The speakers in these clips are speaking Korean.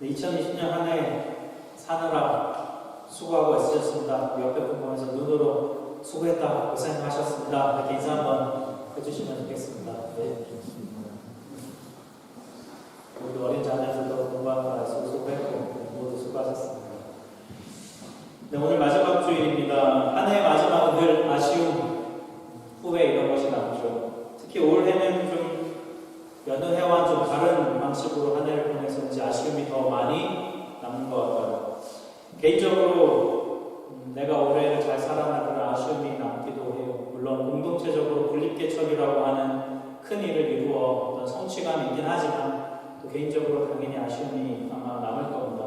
2020년 한 해 사느라 수고하고 애쓰셨습니다. 옆에 분 보면서 눈으로 수고했다, 고생하셨습니다. 이렇게 인사 한번 해주시면 좋겠습니다. 네. 우리 어린 자녀들도 공부하느라 수고했고 모두 수고하셨습니다. 네, 오늘 마지막 주일입니다. 한 해의 마지막은 늘 아쉬움, 후회 이런 것이 남죠. 특히 올해는 좀 여느 해와는 좀 다른 방식으로 한 해를 보내서 이제 아쉬움이 더 많이 남는 것 같아요. 개인적으로 내가 올해를 잘 살아나 그런 아쉬움이 남기도 해요. 물론 공동체적으로 분립개척이라고 하는 큰 일을 이루어 어떤 성취감이 있긴 하지만 또 개인적으로 당연히 아쉬움이 아마 남을 겁니다.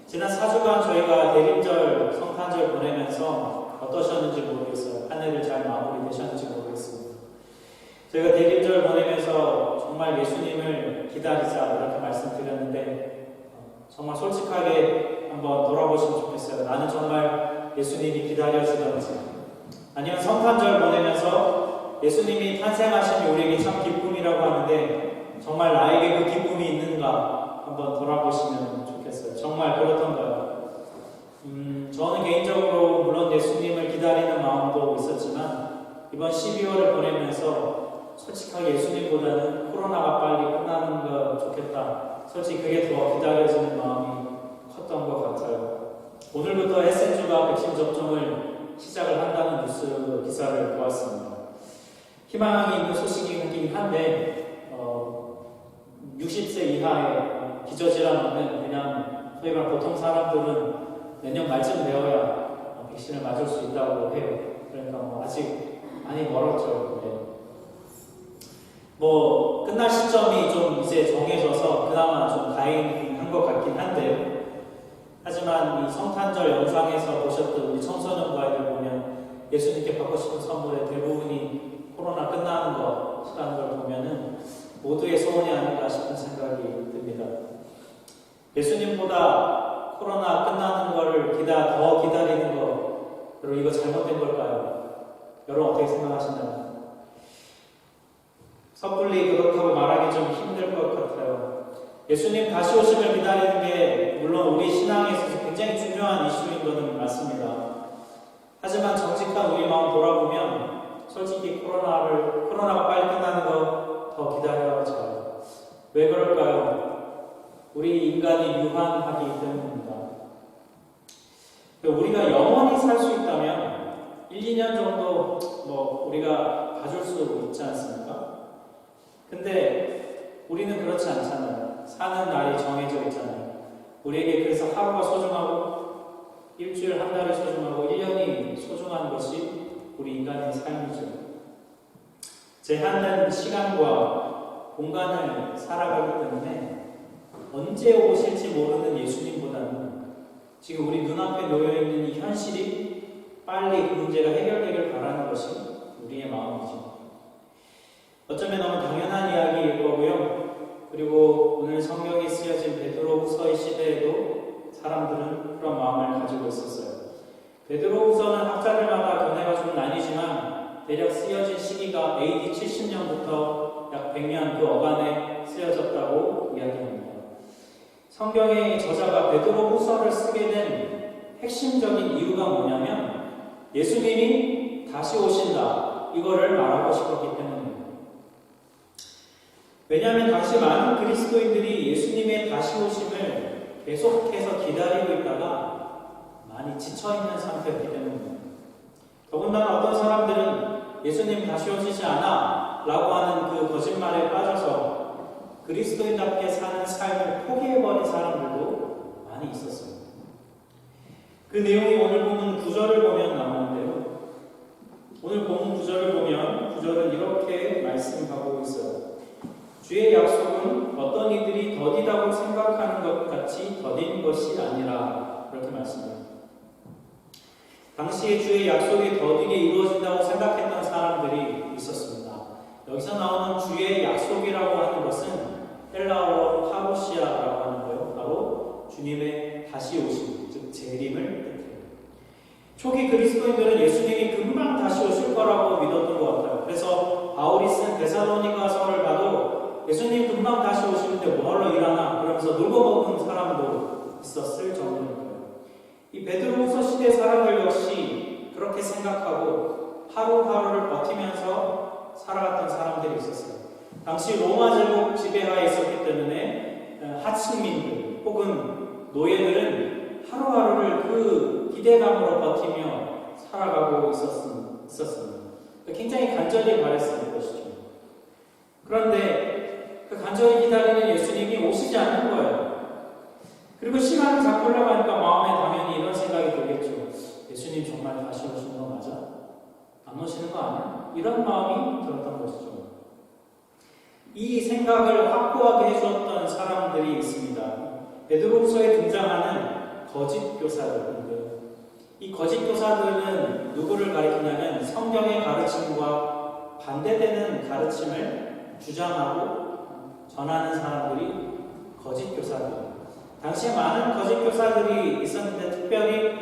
지난 4주간 저희가 대림절, 성탄절 보내면서 어떠셨는지 모르겠어요. 한 해를 잘 마무리되셨는지 모르겠습니다. 저희가 대림절 보내면서 정말 예수님을 기다리자 이렇게 말씀드렸는데 정말 솔직하게 한번 돌아보시면 좋겠어요. 나는 정말 예수님이 기다려지던지, 아니면 성탄절 보내면서 예수님이 탄생하심이 우리에게 참 기쁨이라고 하는데 정말 나에게 그 기쁨이 있는가 한번 돌아보시면 좋겠어요. 정말 그렇던가요? 저는 개인적으로 물론 예수님을 기다리는 마음도 있었지만 이번 12월을 보내면서 솔직하게 예수님보다는 코로나가 빨리 끝나는 거 좋겠다. 솔직히 그게 더 기다려지는 마음이 컸던 것 같아요. 오늘부터 SN주가 백신 접종을 시작을 한다는 뉴스 기사를 보았습니다. 희망이 있는 소식이긴 한데 60세 이하의 기저질환 없는 그냥 소위 말하는 보통 사람들은 내년 말쯤 되어야 백신을 맞을 수 있다고 해요. 그러니까 아직 많이 멀었죠. 네. 끝날 시점이 좀 이제 정해져서 그나마 좀 다행한 것 같긴 한데요. 하지만 이 성탄절 영상에서 보셨던 우리 청소년과들 보면 예수님께 받고 싶은 선물의 대부분이 코로나 끝나는 것이라는 걸 보면은 모두의 소원이 아닐까 싶은 생각이 듭니다. 예수님보다 코로나 끝나는 것을 더 기다리는 것, 여러분 이거 잘못된 걸까요? 여러분 어떻게 생각하시나요? 섣불리 그렇다고 말하기 좀 힘들 것 같아요. 예수님 다시 오심을 기다리는 게 물론 우리 신앙에 있어서 굉장히 중요한 이슈인 것은 맞습니다. 하지만 정직한 우리 마음 돌아보면 솔직히 코로나가 빨리 끝나는 거 더 기다려야죠. 왜 그럴까요? 우리 인간이 유한하기 때문입니다. 우리가 영원히 살 수 있다면 1, 2년 정도 우리가 봐줄 수 있지 않습니까? 근데 우리는 그렇지 않잖아요. 사는 날이 정해져 있잖아요. 우리에게 그래서 하루가 소중하고 일주일 한 달이 소중하고 1년이 소중한 것이 우리 인간의 삶이죠. 제한된 시간과 공간을 살아가기 때문에 언제 오실지 모르는 예수님보다는 지금 우리 눈앞에 놓여있는 이 현실이 빨리 그 문제가 해결되길 바라는 것이 우리의 마음이죠. 어쩌면 너무 당연한 이야기일 거고요. 그리고 오늘 성경에 쓰여진 베드로후서의 시대에도 사람들은 그런 마음을 가지고 있었어요. 베드로후서는 학자들마다 견해가 좀 나뉘지만 대략 쓰여진 시기가 AD 70년부터 약 100년 그 어간에 쓰여졌다고 이야기합니다. 성경의 저자가 베드로후서를 쓰게 된 핵심적인 이유가 뭐냐면 예수님이 다시 오신다 이거를 말하고 싶었기 때문입니다. 왜냐하면 당시 많은 그리스도인들이 예수님의 다시 오심을 계속해서 기다리고 있다가 많이 지쳐있는 상태였기 때문입니다. 더군다나 어떤 사람들은 예수님 다시 오시지 않아 라고 하는 그 거짓말에 빠져서 그리스도인답게 사는 삶을 포기해버린 사람들도 많이 있었어요. 그 내용이 오늘 본문 9절을 보면 나오는데요. 오늘 본문 9절을 보면 9절은 이렇게 말씀하고 있어요. 주의 약속은 어떤 이들이 더디다고 생각하는 것 같이 더딘 것이 아니라 그렇게 말씀합니다. 당시에 주의 약속이 더디게 이루어진다고 생각했던 사람들이 있었습니다. 여기서 나오는 주의 약속이라고 하는 것은 헬라어로 파루시아라고 하는 거예요. 바로 주님의 다시 오심, 즉 재림을 뜻해요. 초기 그리스도인들은 예수님이 금방 다시 오실 거라고 믿었던 것 같아요. 그래서 바울이 쓴 데살로니가서를 봐도 예수님 금방 다시 오시는데 뭐하러 일하나 그러면서 놀고 먹은 사람도 베드로후서 시대 사람들 역시 그렇게 생각하고 하루하루를 버티면서 살아갔던 사람들이 있었어요. 당시 로마 제국 지배하에 있었기 때문에 하층민들 혹은 노예들은 하루하루를 그 기대감으로 버티며 살아가고 있었습니다. 굉장히 간절히 바랬을 것이죠. 그런데 그 간절히 기다리는 예수님이 오시지 않는 거예요. 그리고 시간이 자꾸 흘러가니까 마음에 당연히 이런 생각이 들겠죠. 예수님 정말 다시 오시는 거 맞아? 안 오시는 거 아니야? 이런 마음이 들었던 것이죠. 이 생각을 확고하게 해주었던 사람들이 있습니다. 베드로후서에 등장하는 거짓 교사들인데요. 이 거짓 교사들은 누구를 가리키냐면 성경의 가르침과 반대되는 가르침을 주장하고 전하는 사람들이 거짓 교사들. 당시에 많은 거짓 교사들이 있었는데 특별히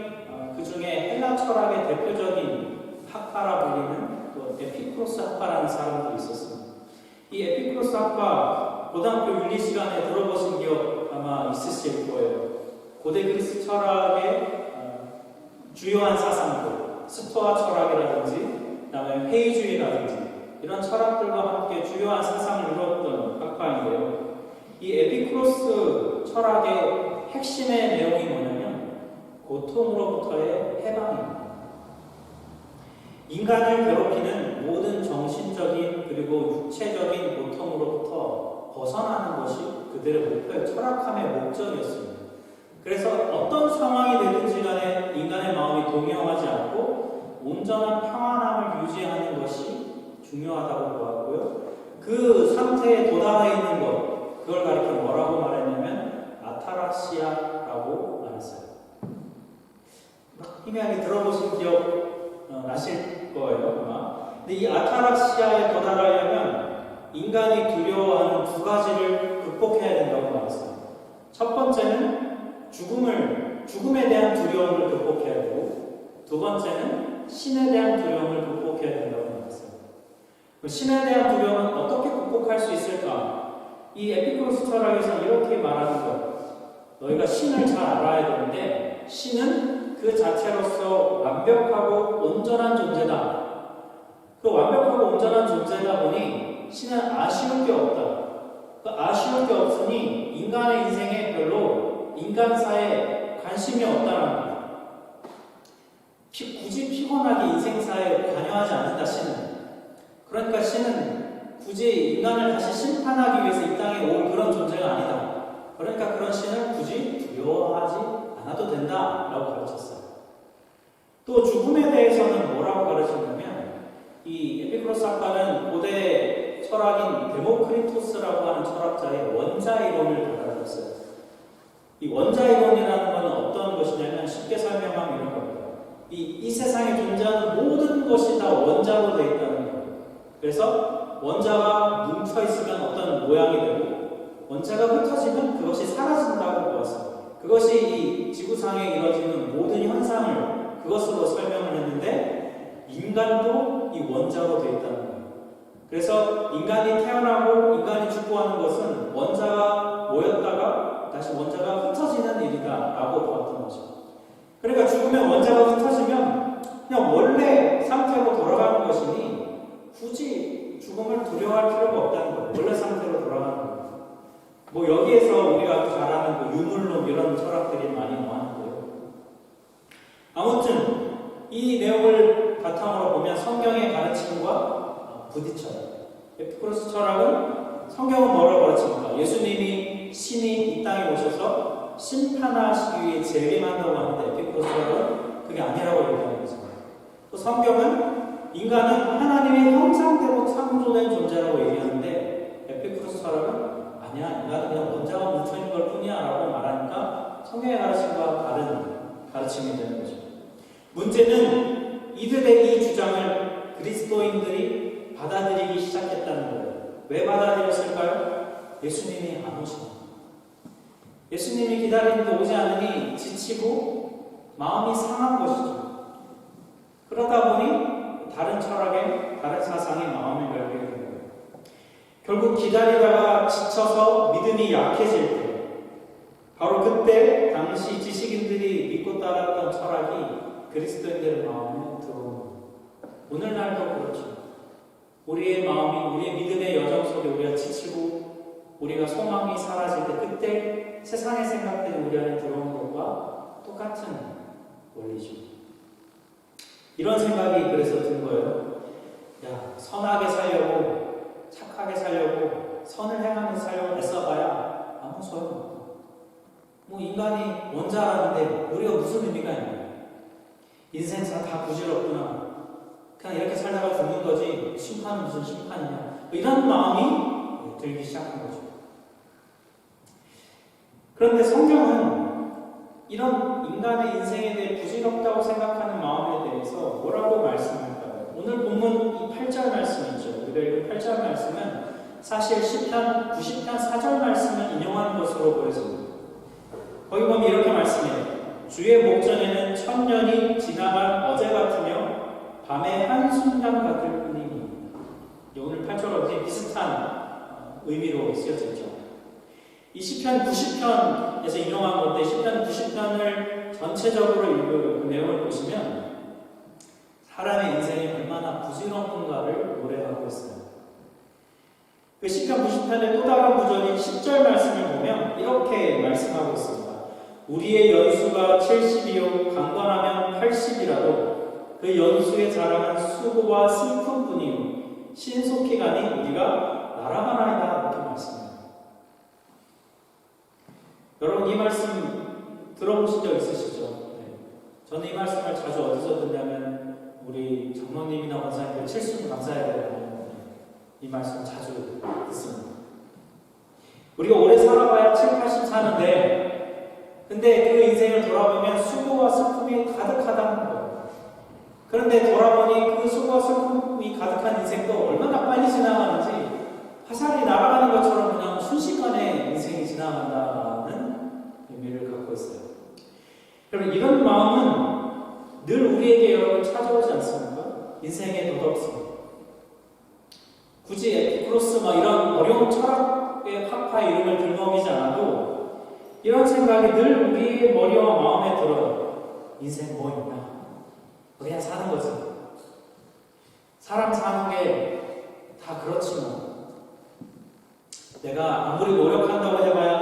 그 중에 헬라 철학의 대표적인 학파라 불리는 또 에피쿠로스 학파라는 사람들이 있었습니다. 이 에피쿠로스 학파 고등학교 윤리 시간에 들어보신 기억 아마 있으실 거예요. 고대 그리스 철학의 주요한 사상들, 스토아 철학이라든지 그다음에 회의주의라든지 이런 철학들과 함께 주요한 사상을 이루었던 학파인데요. 이 에피쿠로스 철학의 핵심의 내용이 뭐냐면 고통으로부터의 해방입니다. 인간을 괴롭히는 모든 정신적인 그리고 육체적인 고통으로부터 벗어나는 것이 그들의 목표의 철학함의 목적이었습니다. 그래서 어떤 상황이 되든지 간에 인간의 마음이 동요하지 않고 온전한 평안함을 유지하는 것이 중요하다고 보았고요. 그 상태에 도달해 있는 것, 그걸 가리켜 뭐라고 말했냐면 아타락시아라고 말했어요. 희미하게 들어보신 기억 나실 거예요, 아마. 근데 이 아타락시아에 도달하려면 인간이 두려워하는 두 가지를 극복해야 된다고 말했어요. 첫 번째는 죽음에 대한 두려움을 극복해야 되고, 두 번째는 신에 대한 두려움을 극복해야 된다고 말했어요. 신에 대한 두려움은 어떻게 극복할 수 있을까? 이 에피쿠로스 철학에서 이렇게 말하는 거예요. 너희가 신을 잘 알아야 되는데 신은 그 자체로서 완벽하고 온전한 존재다. 그 완벽하고 온전한 존재다 보니 신은 아쉬울 게 없다. 그 아쉬울 게 없으니 인간의 인생에 별로 인간사에 관심이 없다는 거예요. 굳이 피곤하게 인생사에 관여하지 않는다, 신은. 그러니까 신은 굳이 인간을 다시 심판하기 위해서 이 땅에 온 그런 존재가 아니다. 그러니까 그런 신을 굳이 두려워하지 않아도 된다라고 가르쳤어요. 또 죽음에 대해서는 뭐라고 가르쳤냐면 이 에피쿠로스 학파는 고대 철학인 데모크리토스라고 하는 철학자의 원자이론을 받아들였어요. 이 원자이론이라는 것은 어떤 것이냐면 쉽게 설명하면 이런 겁니다. 이 세상에 존재하는 모든 것이 다 원자로 되어 있다는 거예요. 그래서 원자가 뭉쳐있으면 어떤 모양이 되고 원자가 흩어지면 그것이 사라진다고 보았어요. 그것이 이 지구상에 이루어지는 모든 현상을 그것으로 설명을 했는데 인간도 이 원자로 되어 있다는 거예요. 그래서 인간이 태어나고 인간이 죽고 하는 것은 원자가 모였다가 다시 원자가 흩어지는 일이다 라고 보았던 거죠. 그러니까 죽으면 원자가 흩어지면 그냥 원래 상태로 돌아가는 것이니 굳이 죽음을 두려워할 필요가 없다는 거예요. 원래 상태로 돌아가는 거예요. 뭐 여기에서 우리가 잘 아는 그 유물론 이런 철학들이 많이 나왔는데요. 아무튼 이 내용을 바탕으로 보면 성경의 가르침과 부딪혀요. 에피쿠로스 철학은 성경은 뭐라고 가르칩니까? 예수님이 신이 이 땅에 오셔서 심판하시기 위해 재림한다고 하는데 에피쿠로스 철학은 그게 아니라고 얘기하는 거죠. 또 성경은 인간은 하나님의 형상대로 창조된 존재라고 얘기하는데 에피쿠로스 철학은 아니야, 인간은 그냥 원자가 뭉쳐있는 걸 뿐이야 라고 말하니까 성경의 가르침과 다른 가르침이 되는 거죠. 문제는 이들의 이 주장을 그리스도인들이 받아들이기 시작했다는 거예요. 왜 받아들였을까요? 예수님이 안 오십니다. 예수님이 기다리는데 오지 않으니 지치고 마음이 상한 것이죠. 그러다 보니 다른 철학에, 다른 사상에 마음을 열게 되는 거예요. 결국 기다리다가 지쳐서 믿음이 약해질 때, 바로 그때 당시 지식인들이 믿고 따랐던 철학이 그리스도인들의 마음에 들어옵니다. 오늘날도 그렇죠. 우리의 마음이, 우리의 믿음의 여정 속에 우리가 지치고 우리가 소망이 사라질 때, 그때 세상의 생각들이 우리 안에 들어오는 것과 똑같은 원리죠. 이런 생각이 그래서 든 거예요. 야, 선하게 살려고, 착하게 살려고, 선을 행하면서 살려고 애써봐야 아무 소용없다. 뭐 인간이 원자라는데 우리가 무슨 의미가 있냐. 인생사 다 부질없구나. 그냥 이렇게 살다가 죽는 거지 심판은 무슨 심판이냐. 이런 마음이 들기 시작한 거죠. 그런데 성경은 이런 인간의 인생에 대해 부질없다고 생각하는 마음에 대해서 뭐라고 말씀할까요? 오늘 본문 이 8절 말씀이죠. 우리가 읽은 8절 말씀은 사실 10편, 90편 4절 말씀을 인용하는 것으로 보여집니다. 거기 보면 이렇게 말씀해요. 주의 목전에는 천년이 지나갈 어제 같으며 밤의 한순간 같을 뿐이니. 오늘 8절과 굉장히 비슷한 의미로 쓰여져 있죠. 이 시편 90편에서 인용한 건데 시편 90편을 전체적으로 읽은 그 내용을 보시면 사람의 인생이 얼마나 부질없는가를 노래하고 있어요. 그 시편 90편의 또 다른 구절인 10절 말씀을 보면 이렇게 말씀하고 있습니다. 우리의 연수가 70이요 강건하면 80이라도 그 연수의 자랑은 수고와 슬픔뿐이요 신속히 가니 우리가 날아가나이다. 이렇게 말씀합니다. 여러분 이 말씀 들어보신 적 있으시죠? 네. 저는 이 말씀을 자주 어디서 듣냐면 우리 장로님이나 원사님들 칠순 강사회에 이 말씀 자주 듣습니다. 우리가 오래 살아봐야 7, 80 사는데 근데 그 인생을 돌아보면 수고와 슬픔이 가득하다는 거예요. 그런데 돌아보니 그 수고와 슬픔이 가득한 인생도 얼마나 빨리 지나가는지 화살이 날아가는 것처럼 그냥 순식간에 인생이 지나간다는 의미를 갖고 있어요. 여러분 이런 마음은 늘 우리에게 여러분 찾아오지 않습니까? 인생의 도덕성. 굳이 에피쿠로스 이런 어려운 철학의 학파의 이름을 들먹이지 않아도 이런 생각이 늘 우리의 머리와 마음에 들어요. 인생 뭐 있나? 그냥 사는 거지. 사람 사는 게 다 그렇지 뭐. 내가 아무리 노력한다고 해봐야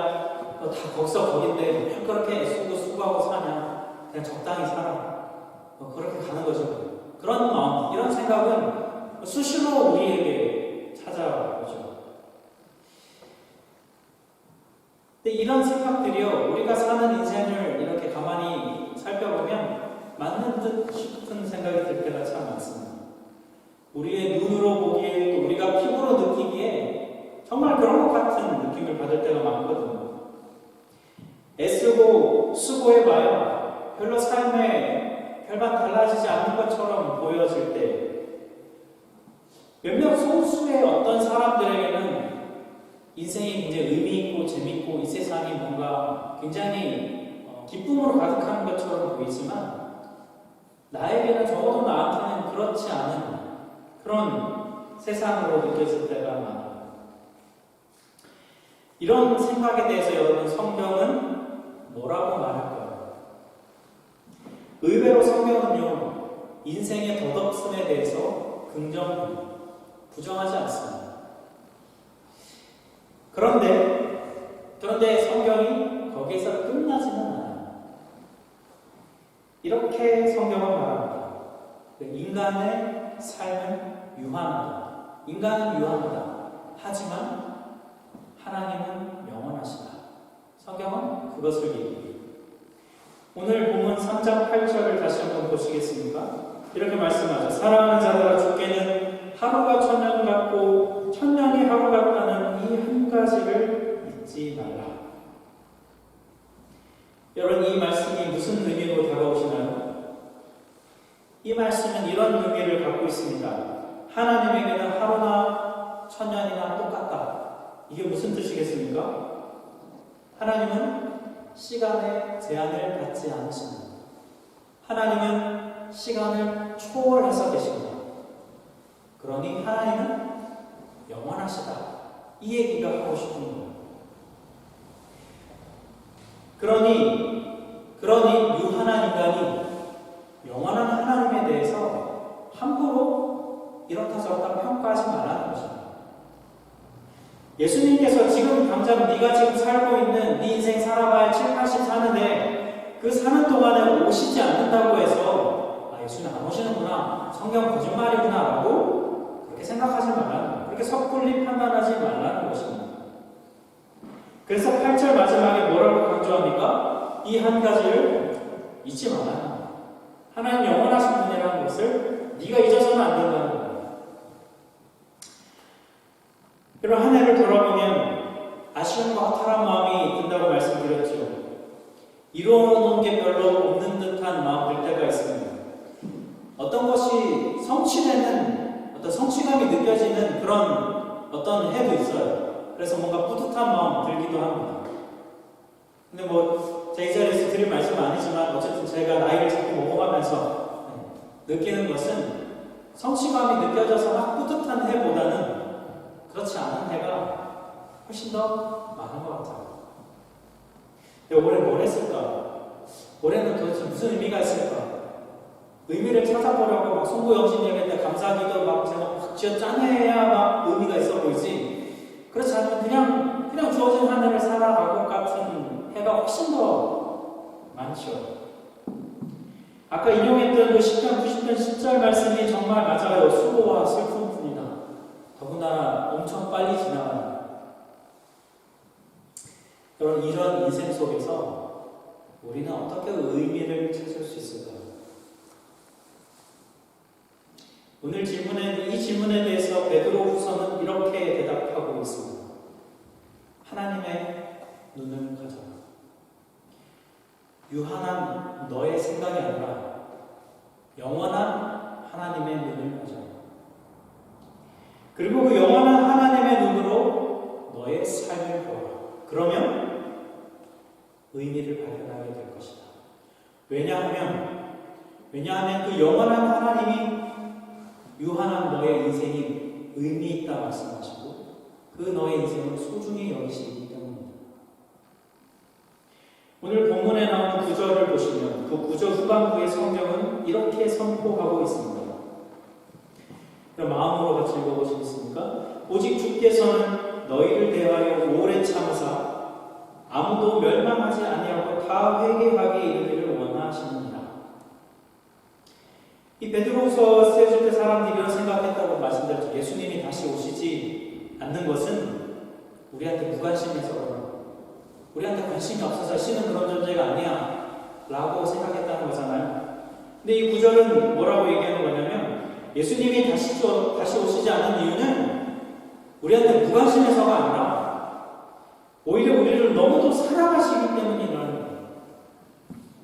다 거기서 거긴데 왜 그렇게 애쓰고 수고하고 사냐. 그냥 적당히 살아. 그렇게 가는 거죠. 그런 마음, 이런 생각은 수시로 우리에게 찾아오죠. 근데 이런 생각들이요, 우리가 사는 인생을 이렇게 가만히 살펴보면 맞는 듯 싶은 생각이 들 때가 참 많습니다. 우리의 눈으로 보기에 또 우리가 피부로 느끼기에 정말 그런 것 같은 느낌을 받을 때가 많거든요. 애쓰고 수고해봐야 별로 삶에 별반 달라지지 않는 것처럼 보여질 때 몇몇 소수의 어떤 사람들에게는 인생이 굉장히 의미 있고 재밌고 이 세상이 뭔가 굉장히 기쁨으로 가득한 것처럼 보이지만 나에게는 적어도 나한테는 그렇지 않은 그런 세상으로 느껴질 때가 많아요. 이런 생각에 대해서 여러분 성경은 뭐라고 말할까요? 의외로 성경은요 인생의 덧없음에 대해서 긍정합니다. 부정하지 않습니다. 그런데 성경이 거기에서 끝나지는 않아요. 이렇게 성경은 말합니다. 인간의 삶은 유한하다. 인간은 유한하다. 하지만 하나님은 영원하시다. 성경은 그것을 얘기해요. 오늘 본문 3장 8절을 다시 한번 보시겠습니까? 이렇게 말씀하죠. 사랑하는 자들아 주께는 하루가 천년 같고 천년이 하루 같다는 이 한 가지를 잊지 말라. 여러분 이 말씀이 무슨 의미로 다가오시나요? 이 말씀은 이런 의미를 갖고 있습니다. 하나님에게는 하루나 천년이나 똑같다. 이게 무슨 뜻이겠습니까? 하나님은 시간의 제한을 받지 않으십니다. 하나님은 시간을 초월해서 계십니다. 그러니 하나님은 영원하시다. 이 얘기가 하고 싶은 거예요. 그러니 유한한 이렇다 저렇다 평가하지 말라는 것입니다. 예수님께서 지금 당장 네가 지금 살고 있는 네 인생 살아봐야 7, 80 사는데 그 사는 동안에 오시지 않는다고 해서 예수님 안 오시는구나, 성경 거짓말이구나 라고 그렇게 생각하지 말라는 거예요. 그렇게 섣불리 판단하지 말라는 것입니다. 그래서 8절 마지막에 뭐라고 강조합니까? 이 한 가지를 잊지 말아라. 하나님 영원하신 분이라는 것을 네가 잊어서는 안 된다는 거예요. 여러분, 한 해를 돌아보면 아쉬움과 허탈한 마음이 든다고 말씀드렸죠. 이루어놓은 게 별로 없는 듯한 마음 들 때가 있습니다. 어떤 것이 성취되는, 어떤 성취감이 느껴지는 그런 어떤 해도 있어요. 그래서 뭔가 뿌듯한 마음 들기도 합니다. 근데 제 이 자리에서 드릴 말씀은 아니지만 어쨌든 제가 나이를 자꾸 먹어가면서 느끼는 것은 성취감이 느껴져서 막 뿌듯한 해보다는 그렇지 않은 해가 훨씬 더 많은 것 같아요. 올해 뭘 했을까? 올해는 도대체 무슨 의미가 있을까? 의미를 찾아보려고 막 송구영신에게 감사하기도 막 제가 막 쥐어 짜내야 막 의미가 있어 보이지. 그렇지 않으면 그냥 주어진 한 해를 살아갈 것 같은 해가 훨씬 더 많죠. 아까 인용했던 그 10편, 90편 10절 말씀이 정말 맞아요. 수고와 슬픔뿐이다. 더구나 엄청 빨리 지나가는. 여러분, 이런 인생 속에서 우리는 어떻게 의미를 찾을 수 있을까요? 오늘 이 질문에 대해서 베드로후서는 이렇게 대답하고 있습니다. 하나님의 눈을 가져라. 유한한 너의 생각이 아니라 영원한 하나님의 눈을 가져라. 그리고 그 영원한 하나님의 눈으로 너의 삶을 보아라. 그러면 의미를 발견하게 될 것이다. 왜냐하면 그 영원한 하나님이 유한한 너의 인생이 의미 있다 말씀하시고 그 너의 인생을 소중히 여기시기 때문입니다. 오늘 본문에 나오는 구절을 보시면 그 구절 후반부의 성경은 이렇게 선포하고 있습니다. 마음으로 같이 읽어보시겠습니까? 오직 주께서는 너희를 대하여 오래 참으사 아무도 멸망하지 아니하고 다 회개하게 이르기를 원하시느니라. 이 베드로후서 쓰여질 때 사람들이 이런 생각했다고 말씀드렸죠. 예수님이 다시 오시지 않는 것은 우리한테 무관심해서 그런 거예요. 우리한테 관심이 없어서 쉬는 그런 존재가 아니야 라고 생각했다는 거잖아요. 근데 이 구절은 뭐라고 얘기하는 거냐면 예수님이 다시 오시지 않는 이유는 우리한테 무관심해서가 아니라 오히려 우리를 너무도 사랑하시기 때문이라는 거예요.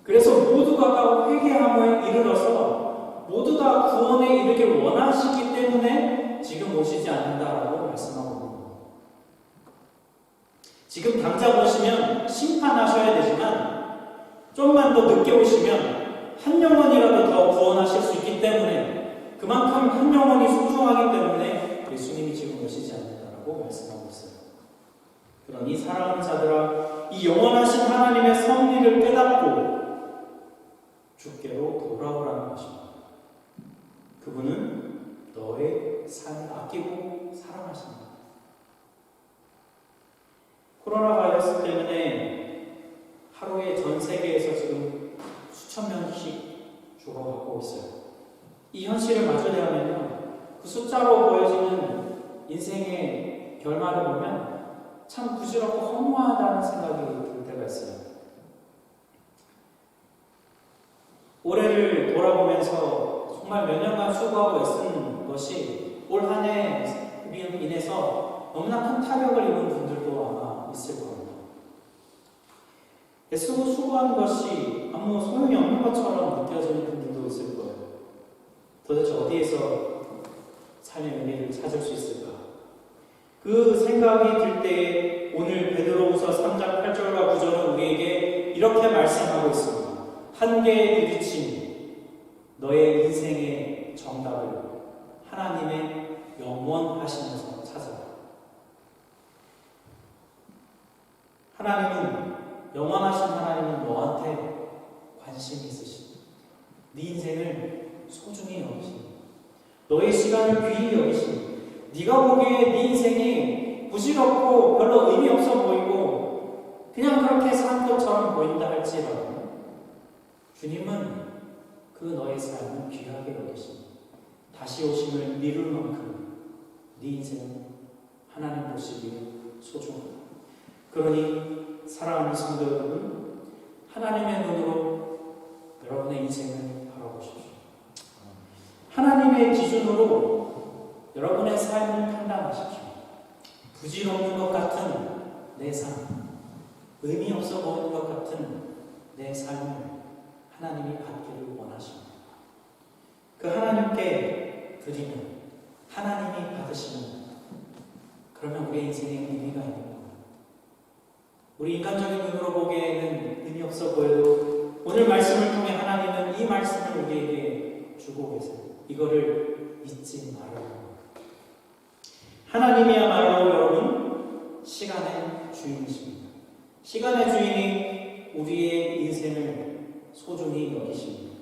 그래서 모두가 회개함에 이르러서 모두 다 구원에 이르길 원하시기 때문에 지금 오시지 않는다라고 말씀하고 있습니다. 지금 당장 오시면 심판하셔야 되지만 좀만 더 늦게 오시면 한 영혼이라도 더 구원하실 수 있기 때문에 그만큼 한 영혼이 소중하기 때문에 예수님이 지금 오시지 않는다라고 말씀하고 있어요. 그러니 사랑하는 자들아, 이 영원하신 하나님의 섭리를 깨닫고 주께로 돌아오라는 것입니다. 그분은 너의 삶을 아끼고 사랑하십니다. 코로나 바이러스 때문에 하루에 전 세계에서 지금 수천 명씩 죽어가고 있어요. 이 현실을 마주대하면요, 그 숫자로 보여지는 인생의 결말을 보면 참 부질없고 허무하다는 생각이 들 때가 있어요. 올해를 돌아보면서 정말 몇 년간 수고하고 애쓴 것이 올 한 해로 인해서 너무나 큰 타격을 입은 분들도 아마 있을 겁니다. 애쓰고 수고하는 것이 아무 소용이 없는 것처럼 느껴지는 분들도 있을 거예요. 도대체 어디에서 삶의 의미를 찾을 수 있을까? 그 생각이 들 때에 오늘 베드로후서 3장 8절과 9절은 우리에게 이렇게 말씀하고 있습니다. 한계에 부딪힌 너의 인생의 정답을 하나님의 영원하시면서 찾아라. 영원하신 하나님은 너한테 관심이 있으십니다. 네 인생을 소중히 여기십니다. 너의 시간 시간을 귀히 여기시니 네가 보기에 네 인생이 부질없고 별로 의미 없어 보이고 그냥 그렇게 산 것처럼 보인다 할지라도 주님은 그 너의 삶을 귀하게 여기시니 다시 오심을 미룰 만큼 네 인생은 하나님 보시기에 소중하다. 그러니 사랑하는 성도 여러분, 하나님의 눈으로 여러분의 인생을 바라보십시오. 하나님의 기준으로 여러분의 삶을 판단하십시오. 부질없는 것 같은 내 삶, 의미 없어 보이는 것 같은 내 삶을 하나님이 받기를 원하십니다. 그 하나님께 드리면 하나님이 받으시는 그러면 우리의 인생에 의미가 있는 거예요. 우리 인간적인 눈으로 보기에는 의미 없어 보여도 오늘 말씀을 통해 하나님은 이 말씀을 우리에게 주고 계세요. 이거를 잊지 말아요. 하나님이야말로 여러분 시간의 주인이십니다. 시간의 주인이 우리의 인생을 소중히 여기십니다.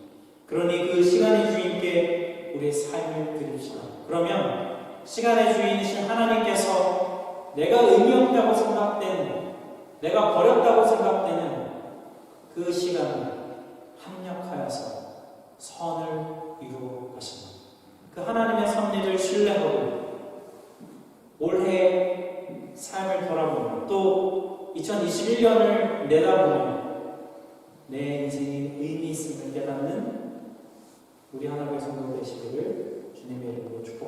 그러니 그 시간의 주인께 우리의 삶을 드립시다. 그러면 시간의 주인이신 하나님께서 내가 의미 없다고 생각되는, 내가 버렸다고 생각되는 그 시간을 합력하여서 선을 이루어 가십니다. 그 하나님의 섭리를 신뢰하고 올해 삶을 돌아보며 또 2021년을 내다보며 내 인생이 의미 있음을 깨닫는 우리 하나님의 성도 되시기를 주님의 이름으로 축복합니다.